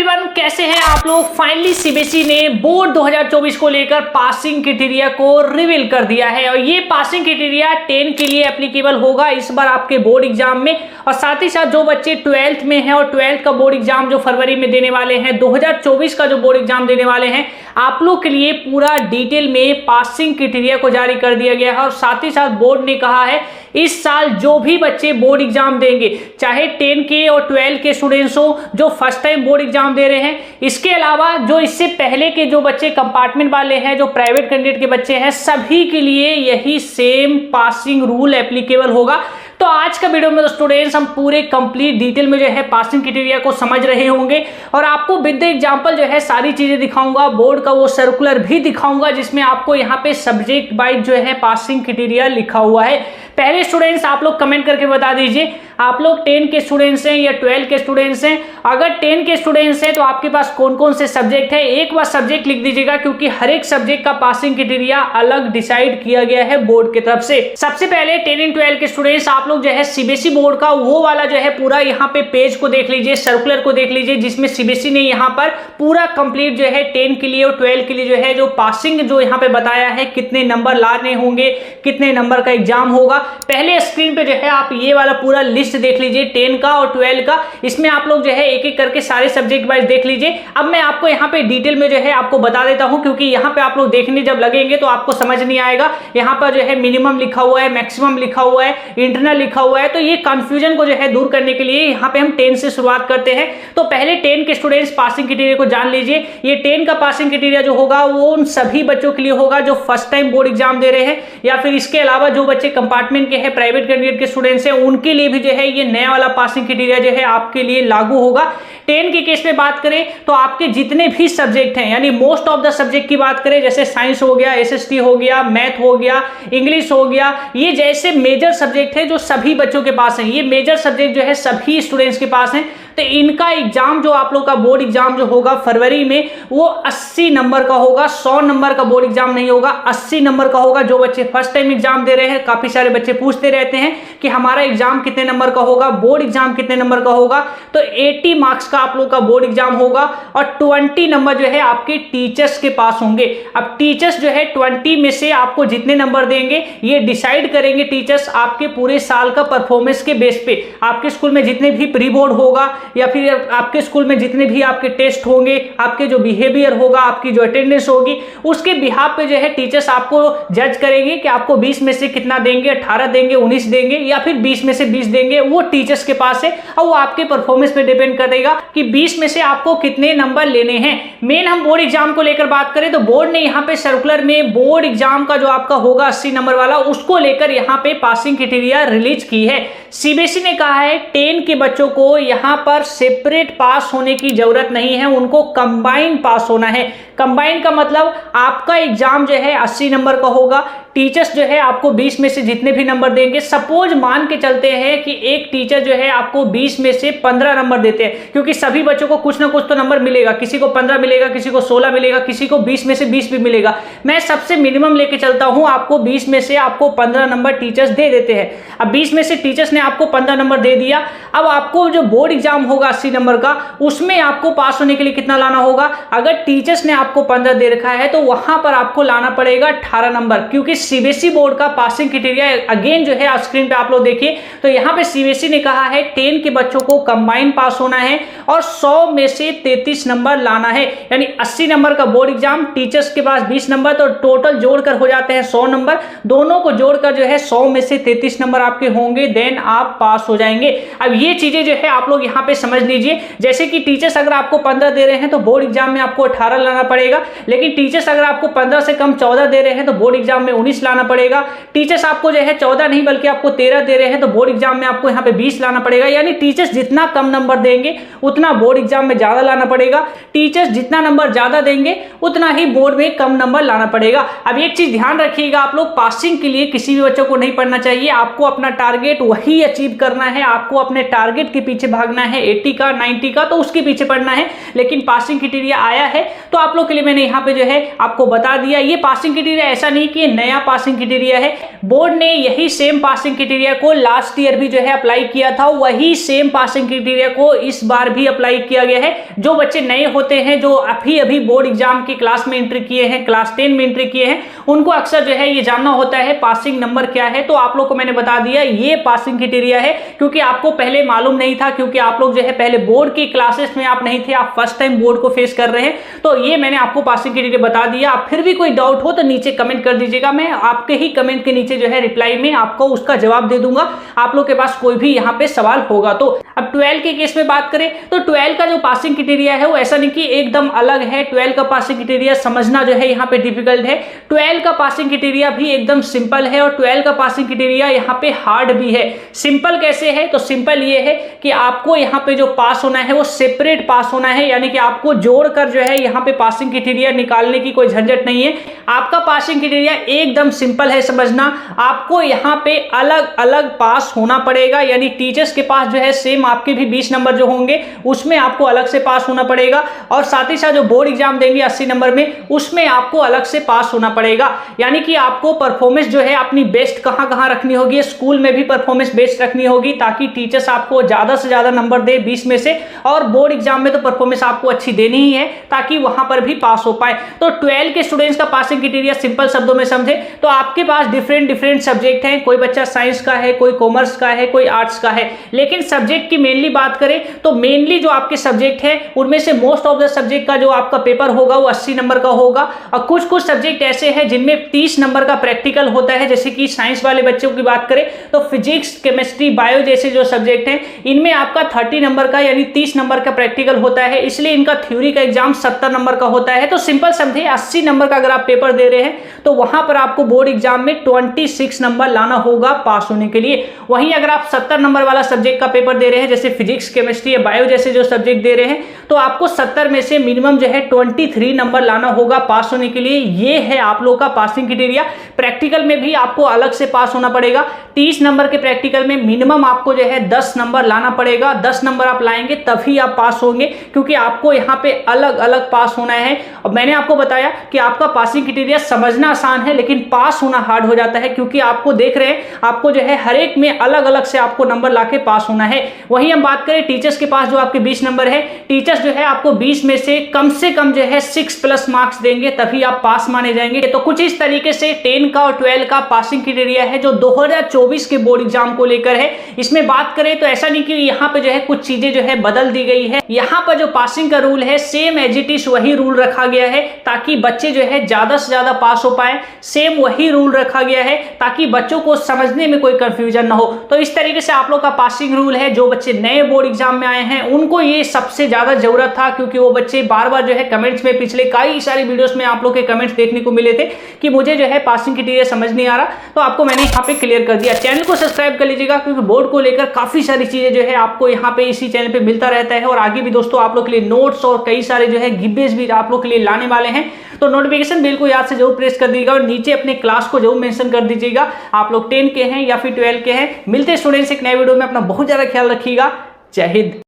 Everyone, कैसे हैं आप लोग। फाइनली सीबीएसई ने बोर्ड 2024 को लेकर पासिंग क्राइटेरिया को रिवील कर दिया है और ये पासिंग क्राइटेरिया 10 के लिए एप्लीकेबल होगा इस बार आपके बोर्ड एग्जाम में। और साथ ही साथ जो बच्चे 12th में हैं और 12th का बोर्ड एग्जाम जो फरवरी में देने वाले हैं, 2024 का जो बोर्ड एग्जाम देने वाले हैं, आप लोग के लिए पूरा डिटेल में पासिंग क्राइटेरिया को जारी कर दिया गया है। और साथ ही साथ बोर्ड ने कहा है इस साल जो भी बच्चे बोर्ड एग्जाम देंगे, चाहे 10 के और 12 के स्टूडेंट्स हो जो फर्स्ट टाइम बोर्ड एग्जाम दे रहे हैं, इसके अलावा जो इससे पहले के जो बच्चे कंपार्टमेंट वाले हैं, जो प्राइवेट कैंडिडेट के बच्चे हैं, सभी के लिए यही सेम पासिंग रूल एप्लीकेबल होगा। तो आज का वीडियो में स्टूडेंट्स हम पूरे कंप्लीट डिटेल में जो है पासिंग क्राइटेरिया को समझ रहे होंगे और आपको विद द एग्जांपल जो है सारी चीजें दिखाऊंगा। बोर्ड का वो सर्कुलर भी दिखाऊंगा जिसमें आपको यहाँ पे सब्जेक्ट वाइज जो है पासिंग क्राइटेरिया लिखा हुआ है। पहले स्टूडेंट्स आप लोग कमेंट करके बता दीजिए आप लोग 10 के स्टूडेंट्स हैं या 12 के स्टूडेंट्स हैं। अगर 10 के स्टूडेंट्स हैं तो आपके पास कौन कौन से सब्जेक्ट है, एक बार सब्जेक्ट लिख दीजिएगा क्योंकि हर एक सब्जेक्ट का पासिंग क्राइटेरिया अलग डिसाइड किया गया है बोर्ड की तरफ से। सबसे पहले 10 एंड 12 के स्टूडेंट्स आप लोग जो है सीबीएसई बोर्ड का वो वाला जो है पूरा यहाँ पे पेज को देख लीजिए, सर्कुलर को देख लीजिए, जिसमें सीबीएसई ने यहाँ पर पूरा कंप्लीट जो है 10 के लिए और 12 के लिए जो है जो पासिंग जो यहाँ पे बताया है, कितने नंबर लाने होंगे, कितने नंबर का एग्जाम होगा। पहले स्क्रीन पे जो है आप ये वाला पूरा लिस्ट देख लीजिए 10 का और 12 का। इसमें आप लोग जो है एक एक करके सारे सब्जेक्ट वाइज देख लीजिए। अब मैं आपको यहाँ पे डिटेल में जो है आपको बता देता हूँ क्योंकि यहाँ पे आप लोग देखने जब लगेंगे तो आपको समझ नहीं आएगा। यहाँ पर जो है मिनिमम लिखा हुआ है, मैक्सिमम लिखा हुआ है, इंटरनल लिखा हुआ है, तो ये कंफ्यूजन को जो है दूर करने के लिए यहाँ पे हम 10 से शुरुआत करते हैं। तो पहले 10 के स्टूडेंट्स पासिंग क्राइटेरिया को जान लीजिए। ये 10 का पासिंग क्राइटेरिया जो होगा वो उन सभी बच्चों के लिए होगा जो फर्स्ट टाइम बोर्ड एग्जाम दे रहे हैं या फिर इसके अलावा जो बच्चे कंपार्टमेंट के हैं, प्राइवेट कैंडिडेट के स्टूडेंट्स हैं, उनके लिए भी जो है ये नया वाला पासिंग क्राइटेरिया जो है आपके लिए लागू होगा। 10 के केस में बात करें तो आपके जितने भी सब्जेक्ट हैं, यानी मोस्ट ऑफ द सब्जेक्ट की बात करें, जैसे साइंस हो गया, एसएसटी हो गया, मैथ हो गया, इंग्लिश हो गया, ये जैसे मेजर सब्जेक्ट है जो सभी बच्चों के पास है, ये मेजर सब्जेक्ट जो है सभी स्टूडेंट्स के पास है। तो इनका एग्जाम जो आप लोग का बोर्ड एग्जाम जो होगा फरवरी में वो 80 नंबर का होगा। 100 नंबर का बोर्ड एग्जाम नहीं होगा, 80 नंबर का होगा। जो बच्चे फर्स्ट टाइम एग्जाम दे रहे हैं, काफी सारे बच्चे पूछते रहते हैं कि हमारा एग्जाम कितने नंबर का होगा, बोर्ड एग्जाम कितने नंबर का होगा। तो 80 मार्क्स का आप लोग का बोर्ड एग्जाम होगा और 20 नंबर जो है आपके टीचर्स के पास होंगे। अब टीचर्स जो है 20 में से आपको जितने नंबर देंगे ये डिसाइड करेंगे टीचर्स आपके पूरे साल का परफॉर्मेंस के बेस पे। आपके स्कूल में जितने भी प्री बोर्ड होगा या फिर आपके स्कूल में जितने भी आपके टेस्ट होंगे, आपके जो बिहेवियर होगा, आपकी जो अटेंडेंस होगी, उसके बिहाफ पे जो है टीचर्स आपको जज करेंगे कि आपको 20 में से कितना देंगे, 18 देंगे, 19 देंगे या फिर 20 में से 20 देंगे। वो टीचर्स के पास है और वो आपके परफॉर्मेंस पे डिपेंड करेगा कि 20 में से आपको कितने नंबर लेने हैं। मेन हम बोर्ड एग्जाम को लेकर बात करें तो बोर्ड ने यहाँ पे सर्कुलर में बोर्ड एग्जाम का जो आपका होगा 80 नंबर वाला, उसको लेकर यहाँ पे पासिंग क्राइटेरिया रिलीज की है। सीबीएसई ने कहा है 10 के बच्चों को यहाँ पर सेपरेट पास होने की जरूरत नहीं है, उनको कंबाइन पास होना है। कंबाइन का मतलब आपका एग्जाम जो है 80 नंबर का होगा, टीचर्स जो है आपको 20 में से जितने भी नंबर देंगे। सपोज मान के चलते हैं कि एक टीचर जो है आपको 20 में से 15 नंबर देते हैं, क्योंकि सभी बच्चों को कुछ ना कुछ तो नंबर मिलेगा, किसी को 15 मिलेगा, किसी को 16 मिलेगा, किसी को 20 में से 20 भी मिलेगा। मैं सबसे मिनिमम लेके चलता हूं, आपको 20 में से आपको 15 नंबर टीचर्स दे देते हैं। अब 20 में से टीचर्स ने आपको 15 नंबर दे दिया। अब आपको जो बोर्ड एग्जाम होगा 80 नंबर का, उसमें आपको पास होने के लिए कितना लाना होगा। अगर टीचर्स ने आपको 15 दे रखा है तो वहां पर आपको लाना पड़ेगा 18 नंबर, क्योंकि सीबीएसई बोर्ड का पासिंग क्राइटेरिया अगेन जो है स्क्रीन पे आप लोग देखिए तो यहाँ पे सीबीएसई ने कहा है 10 के बच्चों को कंबाइन पास होना है और 100 में से 33 नंबर लाना है। यानी 80 नंबर का बोर्ड एग्जाम, टीचर्स के पास 20 नंबर, तो टोटल जोड़कर हो जाते हैं 100 नंबर। दोनों को जोड़कर जो है 100 में से 33 नंबर आपके होंगे, देन आप पास हो जाएंगे। अब ये चीजें जो है आप लोग यहाँ पे समझ लीजिए। जैसे कि टीचर्स अगर आपको 15 दे रहे हैं तो बोर्ड एग्जाम में आपको 18 लाना पड़ेगा, लेकिन टीचर्स अगर आपको 15 से कम 14 दे रहे हैं तो बोर्ड एग्जाम में 19 लाना पड़ेगा। टीचर्स आपको जो है 14 नहीं बल्कि आपको 13 दे रहे हैं तो बोर्ड एग्जाम में आपको यहाँ पे 20 लाना पड़ेगा। यानी टीचर्स जितना कम नंबर देंगे उतना बोर्ड एग्जाम में ज्यादा लाना पड़ेगा, टीचर्स जितना नंबर ज्यादा देंगे उतना ही बोर्ड में कम नंबर लाना पड़ेगा। अब एक चीज ध्यान रखिएगा, आप लोग पासिंग के लिए किसी भी बच्चों को नहीं पढ़ना चाहिए। आपको अपना टारगेट वही अचीव करना है, आपको अपने टारगेट के पीछे भागना है। 80 का 90 का तो उसके पीछे पढ़ना है, लेकिन पासिंग क्राइटेरिया आया है तो आप लोग के लिए मैंने यहाँ पे जो है आपको बता दिया। ये पासिंग क्राइटेरिया ऐसा नहीं कि नया पासिंग क्राइटेरिया है। बोर्ड ने यही सेम पासिंग क्राइटेरिया को लास्ट ईयर भी जो है अप्लाई किया था, वही सेम पासिंग क्राइटेरिया को इस बार भी अप्लाई किया गया है। जो बच्चे नए होते हैं, जो अभी बोर्ड एग्जाम की क्लास में एंट्री किए हैं, क्लास 10 में एंट्री किए हैं, उनको अक्सर जो है ये जानना होता है पासिंग नंबर क्या है। तो आप लोग को मैंने बता दिया ये पासिंग क्राइटेरिया है, क्योंकि आपको पहले मालूम नहीं था, क्योंकि आप लोग जो है पहले बोर्ड की क्लासेस में आप नहीं थे, आप फर्स्ट टाइम बोर्ड को फेस कर रहे हैं। तो ये मैंने आपको पासिंग क्राइटेरिया बता दिया। आप फिर भी कोई डाउट हो तो नीचे कमेंट कर दीजिएगा, मैं आपके ही कमेंट के नीचे जो है रिप्लाई में आपको उसका जवाब दे दूंगा, आप लोग के पास कोई भी यहाँ पे सवाल होगा तो। अब 12 के केस में बात करें तो 12 का जो पासिंग क्राइटेरिया है वो ऐसा नहीं कि एकदम अलग है। 12 का पासिंग क्राइटेरिया समझना जो है यहाँ पे डिफिकल्ट है। 12 का पासिंग क्राइटेरिया भी एकदम सिंपल है और 12 का पासिंग क्राइटेरिया यहाँ पे हार्ड भी है। सिंपल कैसे है? तो सिंपल ये है कि आपको यहाँ पे जो पास होना है वो सेपरेट पास होना है, यानी कि आपको जोड़कर जो है यहाँ पे पासिंग क्राइटेरिया निकालने की कोई झंझट नहीं है। आपका पासिंग क्राइटेरिया एकदम सिंपल है समझना। आपको यहाँ पे अलग अलग पास होना पड़ेगा, यानी टीचर्स के पास जो है सेम आपके भी 20 नंबर जो होंगे उसमें आपको अलग से पास होना पड़ेगा, और साथ ही साथ जो बोर्ड एग्जाम देंगे 80 नंबर में उसमें आपको अलग से पास होना पड़ेगा। यानी कि आपको परफॉर्मेंस जो है अपनी बेस्ट कहां कहां रखनी होगी, स्कूल में भी परफॉर्मेंस बेस्ट रखनी होगी ताकि टीचर्स आपको ज्यादा से ज्यादा नंबर दे 20 में से, और बोर्ड एग्जाम में तो परफॉर्मेंस आपको अच्छी देनी ही है ताकि वहां पर भी पास हो पाए। तो 12 के स्टूडेंट्स का पासिंग क्राइटेरिया सिंपल शब्दों में समझे तो आपके पास डिफरेंट सब्जेक्ट हैं, कोई बच्चा साइंस का है, कोई कॉमर्स का है, कोई आर्ट्स का है। लेकिन सब्जेक्ट की मेनली बात करें तो मेनली जो आपके सब्जेक्ट है उनमें से मोस्ट ऑफ द सब्जेक्ट का जो आपका पेपर होगा वो 80 नंबर का होगा, और कुछ सब्जेक्ट ऐसे हैं जिनमें 30 नंबर का प्रैक्टिकल होता है। जैसे कि साइंस वाले बच्चों की बात करें तो फिजिक्स, केमिस्ट्री, बायो जैसे जो सब्जेक्ट हैं इनमें आपका 30 नंबर का यानी 30 नंबर का प्रैक्टिकल होता है, इसलिए इनका थ्योरी का एग्जाम 70 नंबर का होता है। तो सिंपल समझे 80 नंबर का अगर आप पेपर दे रहे हैं तो वहां पर आपको बोर्ड एग्जाम में 26 नंबर लाना होगा पास होने के लिए। वहीं अगर आप 70 नंबर वाला सब्जेक्ट का पेपर दे रहे हैं, जैसे फिजिक्स, केमिस्ट्री या बायो जैसे जो सब्जेक्ट दे रहे हैं, तो आपको 70 में से मिनिमम जो है 23 नंबर लाना होगा पास होने के लिए। ये है आप लोग का पासिंग क्राइटेरिया। प्रैक्टिकल में भी आपको अलग से पास होना पड़ेगा। 30 नंबर के प्रैक्टिकल में मिनिमम आपको जो है 10 नंबर लाना पड़ेगा। 10 नंबर आप लाएंगे तभी आप पास होंगे, क्योंकि आपको यहाँ पे अलग अलग पास होना है। और मैंने आपको बताया कि आपका पासिंग क्राइटेरिया समझना आसान है लेकिन पास होना हार्ड हो जाता है, क्योंकि आपको देख रहे हैं आपको जो है हर एक में अलग अलग से आपको नंबर लाके पास होना है। वहीं हम बात करें टीचर्स के पास जो आपके 20 नंबर है, टीचर्स जो है आपको 20 में से कम जो है 6+ मार्क्स देंगे तभी आप पास माने जाएंगे। तो कुछ इस तरीके से 10 का और 12 का पासिंग क्राइटेरिया है जो 2024 के बोर्ड एग्जाम को लेकर है। इसमें बात करें तो ऐसा नहीं कि यहाँ पे जो है कुछ चीजें जो है बदल दी गई है। यहाँ पर जो पासिंग का रूल है सेम एज इट इज वही रूल रखा गया है ताकि बच्चे जो है ज्यादा से ज्यादा पास हो पाए। सेम वही रूल रखा गया है ताकि बच्चों को समझने में कोई कंफ्यूजन ना हो। तो इस तरीके से आप लोग का पासिंग रूल है। जो बच्चे नए बोर्ड एग्जाम में आए हैं उनको ये सबसे ज्यादा जरूरत था, क्योंकि वो बच्चे बार बार जो है कमेंट्स में, पिछले कई सारी वीडियोस में आप लोग के कमेंट्स देखने को मिले थे कि मुझे जो है पासिंग क्राइटेरिया समझ नहीं आ रहा, तो आपको मैंने यहाँ पे क्लियर कर दिया। चैनल को सब्सक्राइब कर लीजिएगा, क्योंकि बोर्ड को लेकर काफी सारी चीजें जो है आपको यहाँ पे इसी चैनल पे मिलता रहता है। और आगे भी दोस्तों आप लोग के लिए नोट्स और कई सारे जो है गिवेज भी आप लोग के लिए लाने वाले हैं। तो नोटिफिकेशन बेल को याद से जरूर प्रेस कर दीजिएगा और नीचे अपने क्लास को जरूर मेंशन कर दीजिएगा। आप लोग 10 के हैं या फिर 12 के हैं। मिलते स्टूडेंट्स एक नए वीडियो में, अपना बहुत ज्यादा ख्याल रखिएगा। जय हिंद।